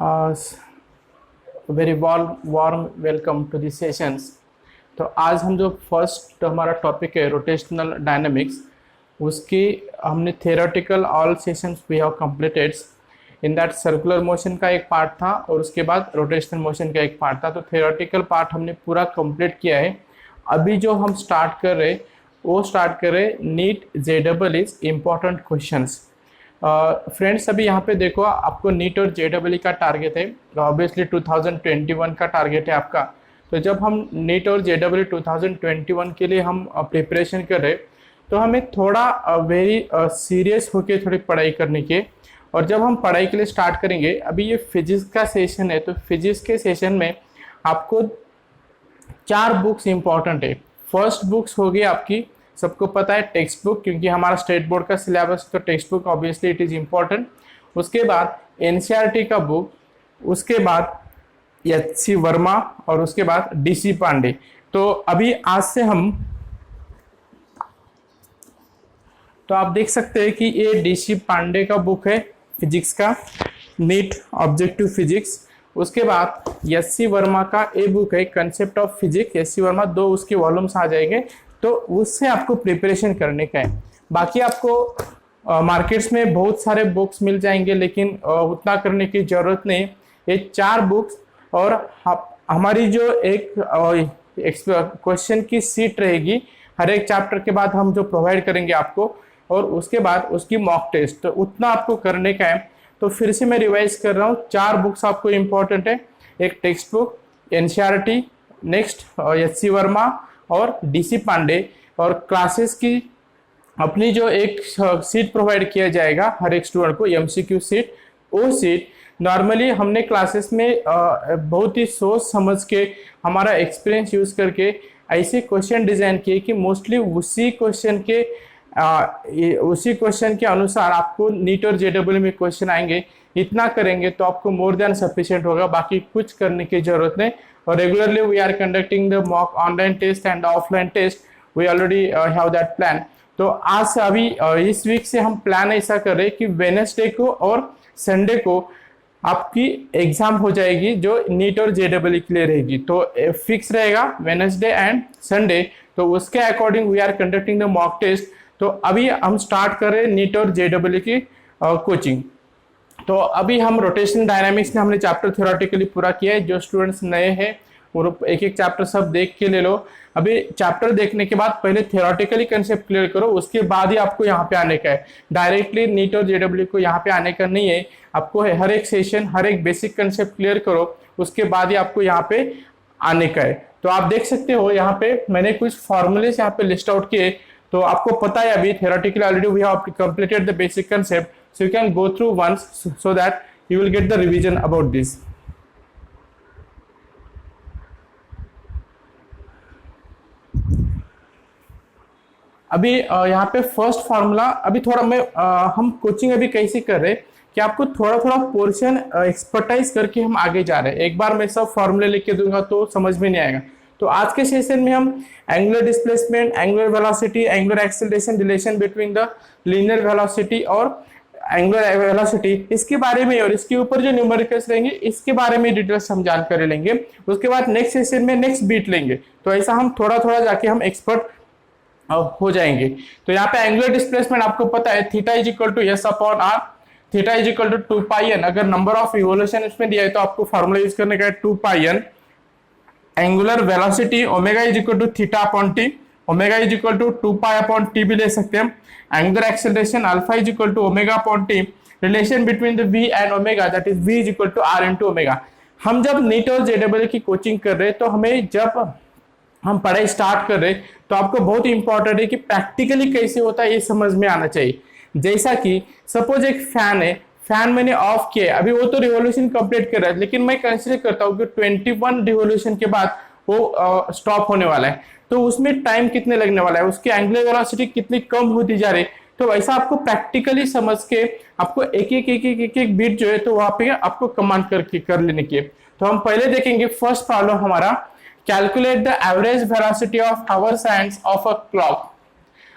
Very warm welcome to the sessions. तो आज हम जो फर्स्ट हमारा टॉपिक है रोटेशनल डायनामिक्स, उसकी हमने theoretical all sessions we have completed. In that circular motion का एक पार्ट था और उसके बाद रोटेशनल मोशन का एक पार्ट था। तो थियोरेटिकल पार्ट हमने पूरा कंप्लीट किया है। अभी जो हम स्टार्ट कर रहे वो स्टार्ट कर रहे नीट जेडबल इज इम्पॉर्टेंट क्वेश्चंस। फ्रेंड्स अभी यहाँ पे देखो, आपको नीट और जेडबल का टारगेट है, ऑब्वियसली 2021 का टारगेट है आपका। तो जब हम नीट और जेडबल 2021 के लिए हम प्रिपरेशन कर रहे, तो हमें थोड़ा वेरी सीरियस होके थोड़ी पढ़ाई करने की। और जब हम पढ़ाई के लिए स्टार्ट करेंगे, अभी ये फिजिक्स का सेशन है, तो फिजिक्स के सेशन में आपको 4 बुक्स इंपॉर्टेंट है। फर्स्ट बुक्स होगी आपकी, सबको पता है, टेक्स्ट बुक, क्योंकि हमारा स्टेट बोर्ड का सिलेबस तो text book obviously it is important. उसके बाद एनसीईआरटी का बुक, उसके बाद एच.सी. वर्मा और उसके बाद डी.सी. पांडे। तो अभी आज से हम, तो आप देख सकते हैं कि ये डी.सी. पांडे का बुक है फिजिक्स का, नीट ऑब्जेक्टिव फिजिक्स। उसके बाद एच.सी. वर्मा का ए बुक है कंसेप्ट ऑफ फिजिक्स, एच.सी. वर्मा, 2 उसके वॉल्यूम्स आ जाएंगे। तो उससे आपको प्रिपरेशन करने का है। बाकी आपको मार्केट्स में बहुत सारे बुक्स मिल जाएंगे, लेकिन उतना करने की जरूरत नहीं। ये 4 बुक्स और हमारी जो एक क्वेश्चन की सीट रहेगी हर एक चैप्टर के बाद हम जो प्रोवाइड करेंगे आपको, और उसके बाद उसकी मॉक टेस्ट, तो उतना आपको करने का है। तो फिर से मैं रिवाइज कर रहा हूँ, 4 बुक्स आपको इम्पोर्टेंट है। एक text book, NCERT, next HC. Verma और डी.सी. पांडे, और क्लासेस की अपनी जो एक सीट प्रोवाइड किया जाएगा हर एक स्टूडेंट को, एमसीक्यू सीट। वो सीट नॉर्मली हमने क्लासेस में बहुत ही सोच समझ के, हमारा एक्सपीरियंस यूज करके ऐसे क्वेश्चन डिजाइन किए कि मोस्टली उसी क्वेश्चन के अनुसार आपको नीट और जेडबल में क्वेश्चन आएंगे। इतना करेंगे तो आपको मोर देन सफिशिएंट होगा, बाकी कुछ करने की जरूरत नहीं। और regularly we are conducting the mock online test and offline test, we already have that plan. तो आज से अभी इस वीक से हम प्लान ऐसा कर रहे हैं कि वेडनेसडे को और संडे को आपकी एग्जाम हो जाएगी जो नीट और जेडबल के लिए रहेगी। तो फिक्स रहेगा वेडनेसडे एंड संडे, तो उसके according we are conducting the mock test. तो अभी हम स्टार्ट कर रहे हैं नीट और जेडबल की कोचिंग। तो अभी हम रोटेशन डायनामिक्स में हमने चैप्टर थ्योरेटिकली पूरा किया है। जो स्टूडेंट्स नए हैं वो एक एक चैप्टर सब देख के ले लो। अभी चैप्टर देखने के बाद पहले थ्योरेटिकली कंसेप्ट क्लियर करो, उसके बाद ही आपको यहाँ पे आने का है। डायरेक्टली नीट और जेडब्ल्यू को यहाँ पे आने का नहीं है। आपको हर एक सेशन, हर एक बेसिक कंसेप्ट क्लियर करो, उसके बाद ही आपको यहाँ पे आने का है। तो आप देख सकते हो यहाँ पे मैंने कुछ फॉर्मूलेस यहाँ पे लिस्ट आउट किए। तो आपको पता है अभी theoretically already we have completed the basic concept, so you can go through once so that you will get the revision about this. अभी यहाँ पे फर्स्ट फार्मूला, अभी थोड़ा मैं हम कोचिंग अभी कैसे कर रहे हैं कि आपको थोड़ा थोड़ा पोर्शन एक्सपर्टाइज करके हम आगे जा रहे हैं। एक बार मैं सब फार्मूले लिख के दूंगा तो समझ में नहीं आएगा। तो आज के सेशन में हम angular displacement, angular velocity, angular acceleration, relation between the linear velocity और एंगुलर वेलोसिटी, इसके बारे में और इसके ऊपर जो न्यूमेरिकल्स रहेंगे इसके बारे में डिटेल्स हम जानकारी लेंगे। उसके बाद नेक्स्ट सेशन में नेक्स्ट बीट लेंगे। तो ऐसा हम थोड़ा थोड़ा जाके हम एक्सपर्ट हो जाएंगे। तो यहाँ पे एंगुलर डिस्प्लेसमेंट आपको पता है, theta is equal to S upon R, theta is equal to 2 pi N. अगर नंबर ऑफ रिवोल्यूशन इसमें दिया है तो आपको फॉर्मूला यूज करने का है 2 pi N. Angular velocity omega is equal to theta upon T, omega is equal to 2 pi upon T भी ले सकते हैं। Angular acceleration alpha is equal to omega upon T, relation between the V and omega that is V is equal to R into omega. हम जब NEET और जेडबल की coaching कर रहे हैं तो हमें जब हम पढ़ाई स्टार्ट कर रहे तो आपको बहुत इंपॉर्टेंट है कि प्रैक्टिकली कैसे होता है ये समझ में आना चाहिए। जैसा कि सपोज एक फैन है, फैन मैंने ऑफ किया, अभी वो तो रिवॉल्यूशन कंप्लीट कर रहा है, लेकिन मैं कंसीडर करता हूँ कि 21 रिवॉल्यूशन के बाद वो स्टॉप होने वाला है। तो उसमें टाइम कितने लगने वाला है, उसकी एंगुलर वेलोसिटी कितनी कम होती जा रही है। तो वैसा आपको प्रैक्टिकली समझ के आपको एक बीट जो है तो वहां पे आपको कमांड करके कर लेने की। तो हम पहले देखेंगे फर्स्ट प्रॉब्लम हमारा, calculate the average velocity of hours hands of a clock.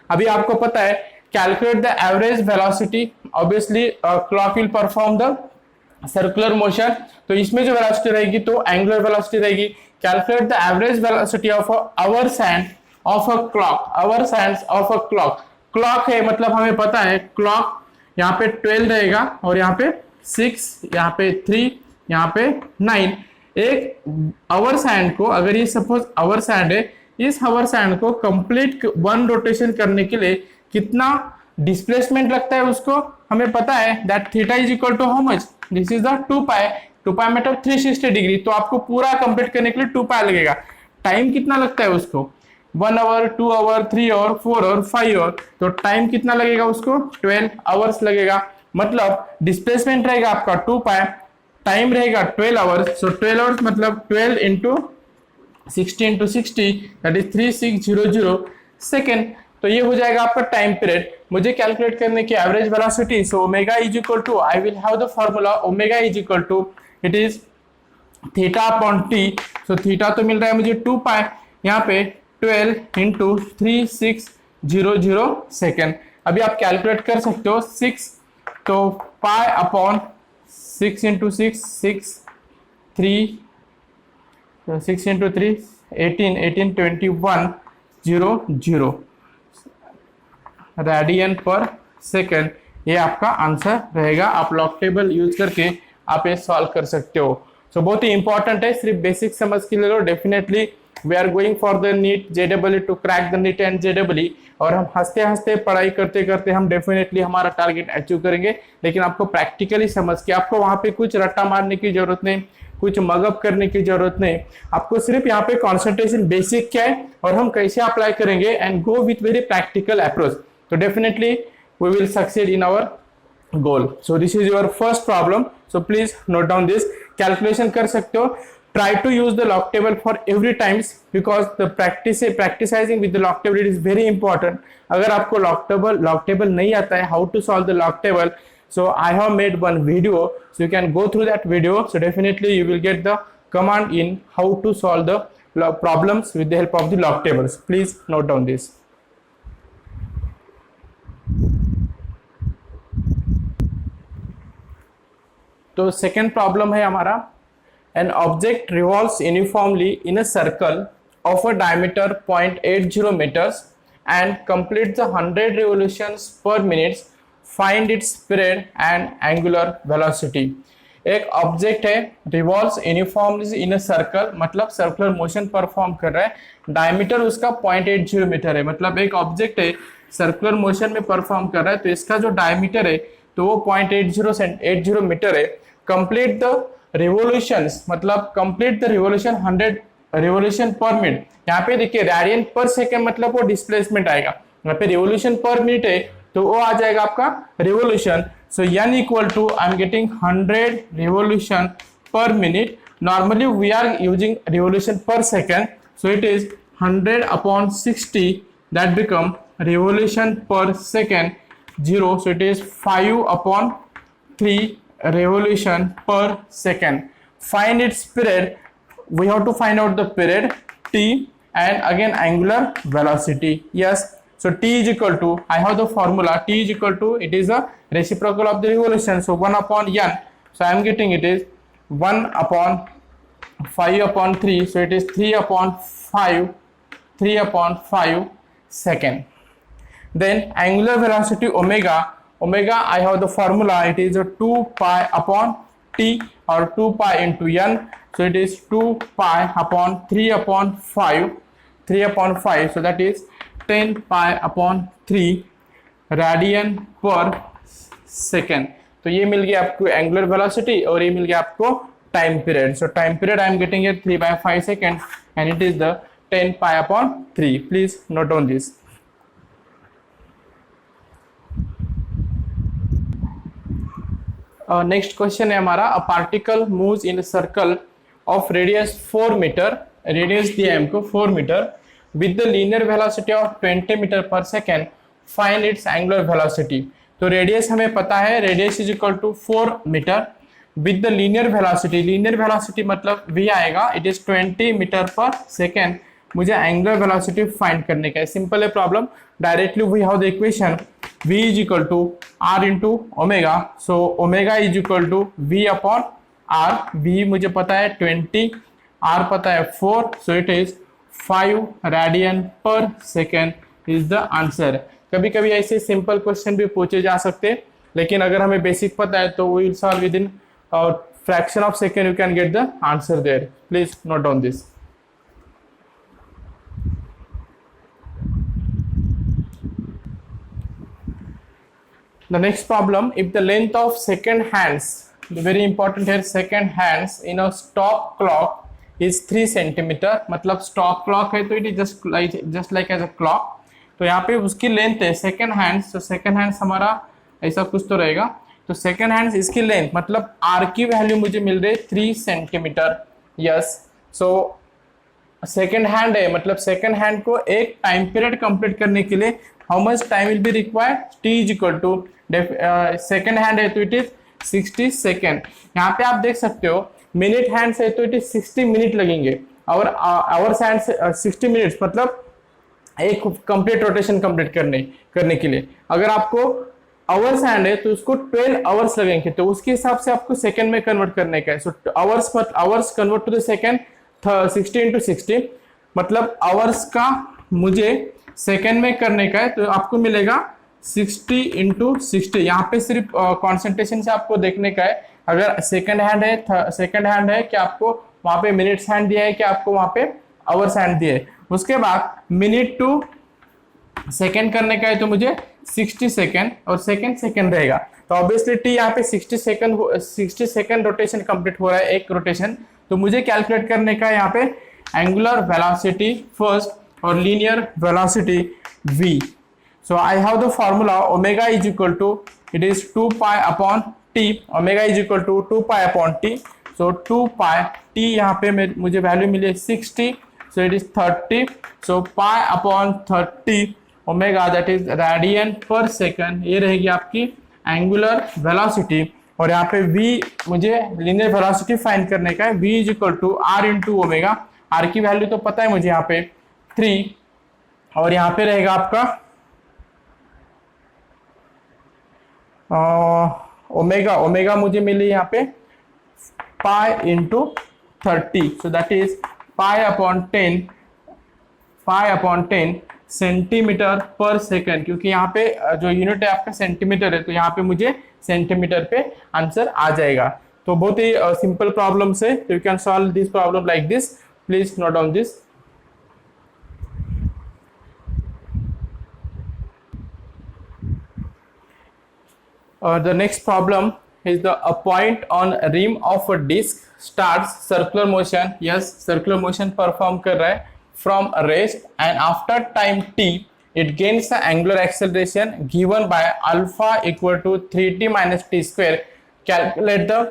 अभी आपको पता है calculate the average velocity, obviously clock will perform the circular motion, तो इसमें जो वेलोसिटी रहेगी तो एंगुलर वेलोसिटी रहेगी। Calculate the average velocity of hour's hand of a clock, hour's hand of a clock. Clock है मतलब हमें पता है क्लॉक यहाँ पे 12 रहेगा और यहाँ पे 6, यहाँ पे 3, यहाँ पे 9। एक आवर सैंड को, अगर ये सपोज आवर सैंड है, इस आवर सैंड को कंप्लीट 1 रोटेशन करने के लिए कितना डिस्प्लेसमेंट लगता है उसको हमें पता है, that theta is equal to how much, this is the 2 pi, 2 pi मतलब 360 डिग्री। तो आपको पूरा कंप्लीट करने के लिए 2 पाई लगेगा। टाइम कितना लगता है उसको, 1 hour, 2 hour, 3 hour, 4 hour, 5 hour, तो टाइम कितना लगेगा उसको, 12 आवर्स लगेगा। मतलब डिस्प्लेसमेंट रहेगा आपका 2 पाई, टाइम रहेगा 12 आवर्स। सो 12 आवर्स मतलब 12 into 60 into 60 that is 3600 second. तो ये हो जाएगा आपका टाइम पीरियड। मुझे कैलकुलेट करने की average velocity, so omega is equal to, I will have the formula, omega is equal to, it is theta upon T. So theta तो मिल रहा है मुझे 2 पाई, यहाँ पे 12 इंटू 3600 सेकेंड। अभी आप कैलकुलेट कर सकते हो 6, तो pi upon 6 into 6, 3 6 into 3 18 21 0 radian per second, ये आपका आंसर रहेगा। आप लॉग टेबल यूज करके आप ये सॉल्व कर सकते हो। सो बहुत ही इंपॉर्टेंट है, सिर्फ बेसिक समझ के लिए लो। Definitely we are going for the NEET JEE to crack the NEET and JEE, और हम हंसते हंसते पढ़ाई करते करते हम डेफिनेटली हमारा टारगेट अचीव करेंगे। लेकिन आपको प्रैक्टिकली समझ के, आपको वहां पे कुछ रट्टा मारने की जरूरत नहीं, कुछ मगअप करने की जरूरत नहीं। आपको सिर्फ यहाँ पे कॉन्सेंट्रेशन बेसिक क्या है और हम कैसे अप्लाई करेंगे, and go with very practical approach, तो definitely we will succeed in our goal. So this is your first problem. So please note down this. Calculation कर सकते हो. Try to use the log table for every times because the practicing with the log table is very important. अगर आपको log table नहीं आता है, how to solve the log table, so I have made one video, so you can go through that video. So definitely you will get the command in how to solve the problems with the help of the log tables. Please note down this. तो second problem है हमारा, an object revolves uniformly in a circle of a diameter 0.80 meters and complete the 100 revolutions per minute, find its period and angular velocity. एक object है, revolves uniformly in a circle, मतलब circular motion perform कर रहा है, diameter उसका 0.80 metre है। मतलब एक ऑब्जेक्ट है सर्कुलर मोशन में परफॉर्म कर रहा है, तो इसका जो डायमीटर है तो वो 0.80 मीटर है। कंप्लीट द रिवोल्यूशंस, मतलब complete the revolution 100 revolution per minute. यहाँ पे देखिए रेडियन पर सेकेंड मतलब वो डिस्प्लेसमेंट आएगा, यहाँ पे रिवोल्यूशन पर मिनट है तो वो आ जाएगा आपका revolution. So n equal to, I am getting 100 revolution per minute. Normally we are using revolution per second, so it is 100 upon 60 that become revolution per second 0, so it is 5 upon 3 revolution per second. Find its period. We have to find out the period t and again angular velocity. Yes, so t is equal to, I have the formula, t is equal to, it is a reciprocal of the revolution, so 1 upon n. So I am getting it is 1 upon 5 upon 3, so it is 3 upon 5 second. Then angular velocity omega, I have the formula, it is a 2 pi upon t or 2 pi into n, so it is 2 pi upon 3 upon 5, so that is 10 pi upon 3 radian per second. तो ये मिल गया आपको angular velocity और ये मिल गया आपको time period. So time period I am getting it 3/5 second and it is the 10 pi upon 3. Please note down this. Next question है हमारा, a particle moves in a circle of radius 4 metre, radius दिया है हमको 4 metre, with the linear velocity of 20 metre per second, find its angular velocity. तो radius हमें पता है, radius is equal to 4 metre with the linear velocity, linear velocity मतलब v आएगा, it is 20 metre per second मुझे angular velocity find करने का है। सिंपल है problem, directly we have the equation v is equal to r into omega. So omega is equal to v upon r। v मुझे पता है 20, r पता है 4, सो it is 5 radian per second is the answer. कभी कभी ऐसे simple question भी पूछे जा सकते हैं, लेकिन अगर हमें बेसिक पता है तो we will solve within fraction of second, you can get the answer there. Please note down this. The next problem, if the length of second hands, very important here, second hands in a stop clock is 3 centimeter, मतलब stop clock है तो it is just like as a clock। तो यहाँ पे उसकी length है second hands, तो second hands हमारा ऐसा कुछ तो रहेगा। तो सेकेंड हैंड इसकी लेंथ मतलब आर की वैल्यू मुझे मिल रही है 3 centimetre. Yes, so second hand है, मतलब सेकेंड हैंड को एक टाइम पीरियड कंप्लीट करने के लिए how much time will be required, T is equal to second hand है तो इट इज 60 सेकेंड। यहाँ पे आप देख सकते हो मिनट हैंड है तो इट इज 60 मिनट लगेंगे, और आवर्स हैंड 60 मिनट्स, मतलब एक कंप्लीट रोटेशन कंप्लीट करने के लिए। अगर आपको आवर्स हैंड है तो उसको 12 आवर्स लगेंगे, तो उसके हिसाब से आपको सेकंड में कन्वर्ट करने का है। So hours convert to the second 60 into 60, मतलब आवर्स का मुझे सेकंड में करने का है, तो आपको मिलेगा 60 इंटू 60। यहाँ पे सिर्फ कॉन्सेंट्रेशन से आपको देखने का है, अगर सेकंड हैंड है कि आपको वहां पे मिनट्स हैंड दिया है कि आपको वहां पे आवर्स हैंड दिया है। उसके बाद मिनट टू सेकेंड करने का है तो मुझे 60 सेकेंड और सेकेंड रहेगा, तो ऑब्वियसली टी यहाँ पे 60 सेकेंड रोटेशन कंप्लीट हो रहा है, एक रोटेशन। तो मुझे कैलकुलेट करने का यहाँ पे एंगुलर वेलोसिटी फर्स्ट और linear velocity v। So I have the formula omega is equal to it is 2 pi upon T, omega is equal to 2 pi upon T. So 2 pi T यहाँ पे मुझे value मिली 60, so it is 30, so pi upon 30 omega that is radian per second, ये रहेगी आपकी angular velocity. और यहाँ पे v मुझे लीनियर वेलोसिटी फाइंड करने का है, v is equal to r into omega. r की वैल्यू तो पता है मुझे यहाँ पे 3, और यहाँ पे रहेगा आपका ओमेगा मुझे मिली यहाँ पे pi into 30, so that is pi upon 10 centimetre पर सेकंड, क्योंकि यहाँ पे जो यूनिट है आपका सेंटीमीटर है, तो यहाँ पे मुझे सेंटीमीटर पे आंसर आ जाएगा। तो बहुत ही सिंपल प्रॉब्लम है, तो you can solve this problem like this. Please note down this. The next problem is a point on rim of a disc starts circular motion. Yes, circular motion perform कर रहा है from rest, and after time t it gains the angular acceleration given by alpha equal to 3t minus t square. Calculate the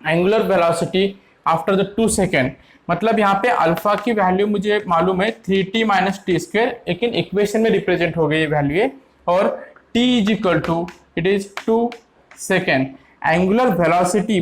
angular velocity after the 2 second. मतलब यहाँ पे alpha की value मुझे मालूम है 3t माइनस टी स्क्वायर, लेकिन equation में represent हो गई ये वैल्यू है, और t is equal to it is 2 second. Angular velocity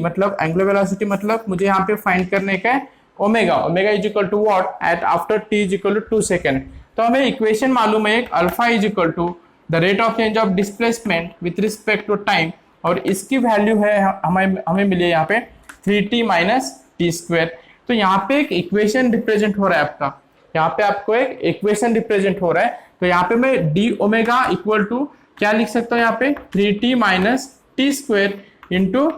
मतलब मुझे यहाँ पे फाइंड करने का है omega is equal to what at after t is equal to 2 second. तो हमें इक्वेशन मालूम है, एक alpha is equal to the rate of change of displacement with respect to time, और इसकी वैल्यू है हमें मिली यहाँ पे 3t माइनस टी स्क्वायर। तो यहाँ पे एक इक्वेशन रिप्रेजेंट हो रहा है आपका, यहाँ पे आपको एक इक्वेशन रिप्रेजेंट हो रहा है। तो यहाँ पे मैं डी ओमेगा इक्वल टू क्या लिख सकता हूँ, यहाँ पे 3t minus t square into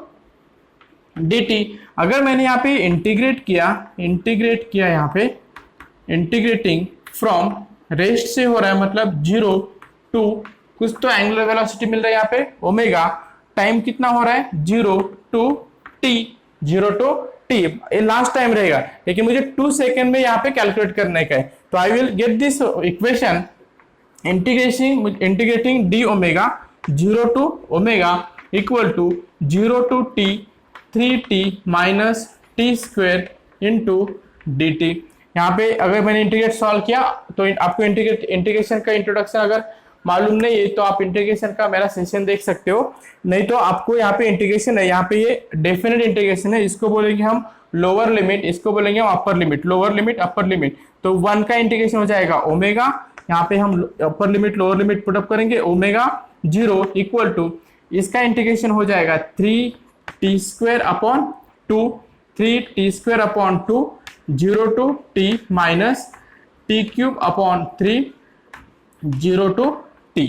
dt। अगर मैंने यहाँ पे इंटीग्रेट किया यहाँ पे इंटीग्रेटिंग फ्रॉम रेस्ट से हो रहा है, मतलब 0 टू कुछ तो एंगुलर वेलोसिटी मिल रहा है यहाँ पे ओमेगा, टाइम कितना हो रहा है 0 टू टी, ये लास्ट टाइम रहेगा, लेकिन मुझे 2 सेकेंड में यहाँ पे कैलकुलेट करने का है। तो I will get this equation integrating d omega 0 to omega equal to 0 to t 3t minus t square into d t. यहाँ पे अगर मैंने इंटीग्रेट सॉल्व किया तो आपको इंटीग्रेशन का इंट्रोडक्शन अगर मालूम नहीं है तो आप इंटीग्रेशन का मेरा सेशन देख सकते हो, नहीं तो आपको यहाँ पे इंटीग्रेशन है, यहाँ पे ये डेफिनेट इंटीग्रेशन है, इसको बोलेंगे हम लोअर लिमिट, इसको बोलेंगे हम upper limit, lower limit upper limit. तो 1 का इंटीग्रेशन हो जाएगा ओमेगा, यहाँ पे हम upper limit lower limit put up करेंगे, ओमेगा 0 इक्वल टू, इसका इंटीग्रेशन हो जाएगा 3t² upon 2, 3t² upon 2, 0 to t minus t³ upon 3, 0 to t।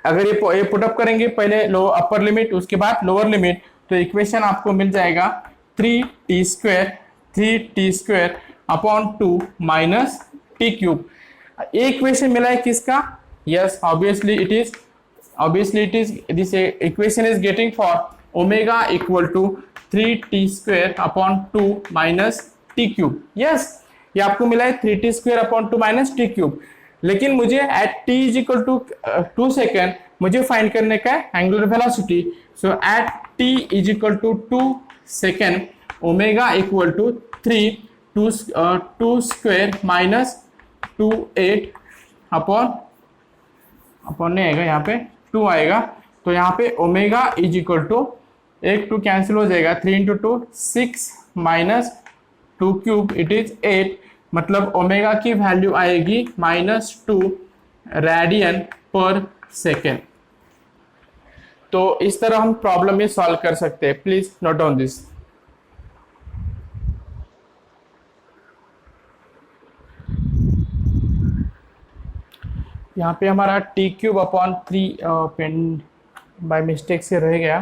अगर ये पुटअप करेंगे पहले लो अपर लिमिट उसके बाद लोअर लिमिट, तो इक्वेशन आपको मिल जाएगा 3t² अपॉन 2 माइनस t³। एक इक्वेशन मिला है किसका? Yes, obviously it is this equation is getting for omega equal to 3t² upon 2 minus t³। Yes, ये आपको मिला है 3t² अपॉन 2 माइनस t³। लेकिन मुझे at t is equal to 2 second मुझे फाइंड करने का है angular velocity. So at t is equal to 2 second omega equal to 2² minus 28 upon नहीं आएगा, यहाँ पे 2 आएगा। तो यहाँ पे ओमेगा इज इक्वल टू 1 2 कैंसिल हो जाएगा, 3 इंटू 2 6 माइनस 2³ इट इज 8, मतलब ओमेगा की वैल्यू आएगी -2 रेडियन पर सेकेंड। तो इस तरह हम प्रॉब्लम ये सॉल्व कर सकते हैं। Please note down this. यहाँ पे हमारा t³ upon 3 pen by mistake से रह गया,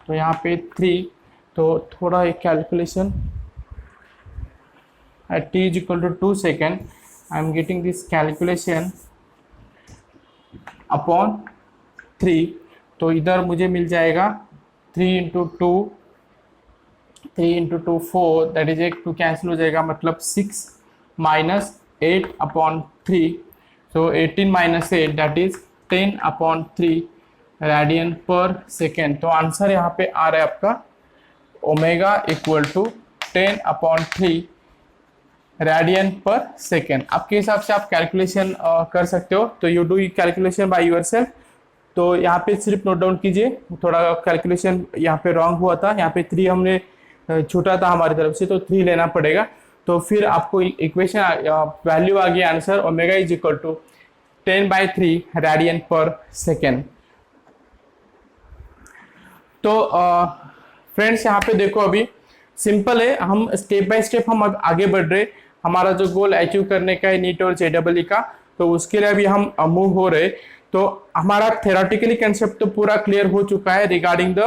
तो यहाँ पे 3, तो थोड़ा एक calculation at t is equal to 2 second, I am getting this calculation upon 3। तो इधर मुझे मिल जाएगा 3 into 2 4, दैट इज 2 कैंसिल हो जाएगा, मतलब 6 minus 8 upon 3, so 18 minus 8 that is 10 upon 3 radian per second. तो आंसर यहाँ पे आ रहा है आपका omega equal to 10 upon 3 radian per second. आपके हिसाब से आप कैलकुलेशन कर सकते हो, तो you do calculation by yourself. तो यहाँ पे सिर्फ नोट डाउन कीजिए, थोड़ा कैलकुलेशन यहाँ पे रॉन्ग हुआ था, यहाँ पे 3 हमने छूटा था हमारी तरफ से, तो 3 लेना पड़ेगा। तो फिर आपको इक्वेशन वैल्यू आ गया answer, omega is equal to 10/3 radian per second. तो फ्रेंड्स यहाँ पे देखो, अभी सिंपल है, हम स्टेप बाय स्टेप हम आगे बढ़ रहे। हमारा जो गोल अचीव करने का है नीट और JEE का, तो उसके लिए अभी हम मूव हो रहे। तो हमारा थेराटिकली कंसेप्ट तो पूरा क्लियर हो चुका है रिगार्डिंग द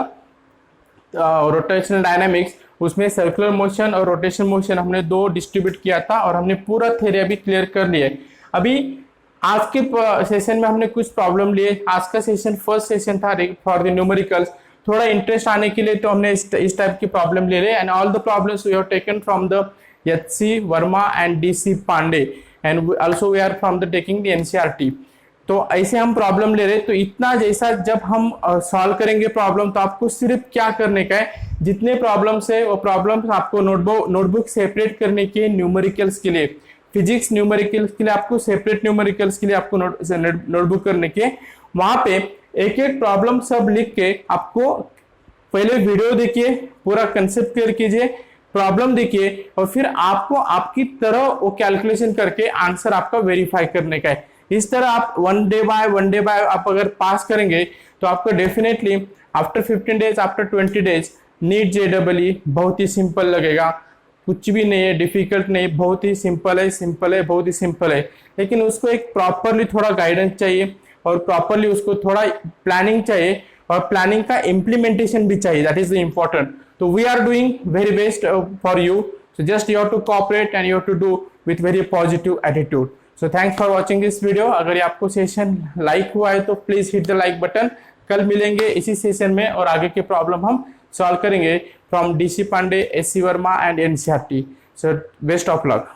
रोटेशनल डायनामिक्स। उसमें सर्कुलर मोशन और रोटेशन मोशन हमने 2 डिस्ट्रीब्यूट किया था, और हमने पूरा थ्योरी अभी क्लियर कर लिया है। अभी आज के सेशन में हमने कुछ प्रॉब्लम लिए। आज का सेशन फर्स्ट सेशन था फॉर द न्यूमेरिकल्स। थोड़ा इंटरेस्ट आने के लिए तो हमने इस टाइप की प्रॉब्लम ले रहे, and all the problems we have taken from the HC Verma and DC Pandey, and also we are from the taking the NCERT। तो ऐसे हम प्रॉब्लम ले रहे। तो इतना जैसा जब हम सॉल्व करेंगे प्रॉब्लम, तो आपको सिर्फ क्या करने का है, जितने प्रॉब्लम्स है वो प्रॉब्लम्स आपको नोटबुक सेपरेट करने के न्यूमेरिकल्स के लिए, फिजिक्स न्यूमेरिकल्स के लिए आपको सेपरेट, न्यूमेरिकल्स के लिए आपको नोटबुक करने के, वहां पे एक एक प्रॉब्लम सब लिख के आपको पहले वीडियो देखिए, पूरा कंसेप्ट क्लियर कीजिए, प्रॉब्लम देखिए, और फिर आपको आपकी तरह वो कैलकुलेशन करके आंसर आपका वेरीफाई करने का है। इस तरह आप वन डे बाय आप अगर पास करेंगे, तो आपको definitely after 15 days, after 20 days NEET JEE बहुत ही सिंपल लगेगा। कुछ भी नहीं है, डिफिकल्ट नहीं, बहुत ही सिंपल है, बहुत ही सिंपल है। लेकिन उसको एक प्रॉपरली थोड़ा गाइडेंस चाहिए, और प्रॉपरली उसको थोड़ा प्लानिंग चाहिए, और प्लानिंग का इम्प्लीमेंटेशन भी चाहिए, दैट इज द इम्पोर्टेंट। तो we are doing very best for you, so just you have to cooperate and you have to do with very positive attitude. So thanks for watching this video. अगर आपको session like हुआ है तो please hit the like button. कल मिलेंगे इसी session में, और आगे के प्रॉब्लम हम सॉल्व करेंगे from DC Pandey, SC Verma and NCERT। So best of luck.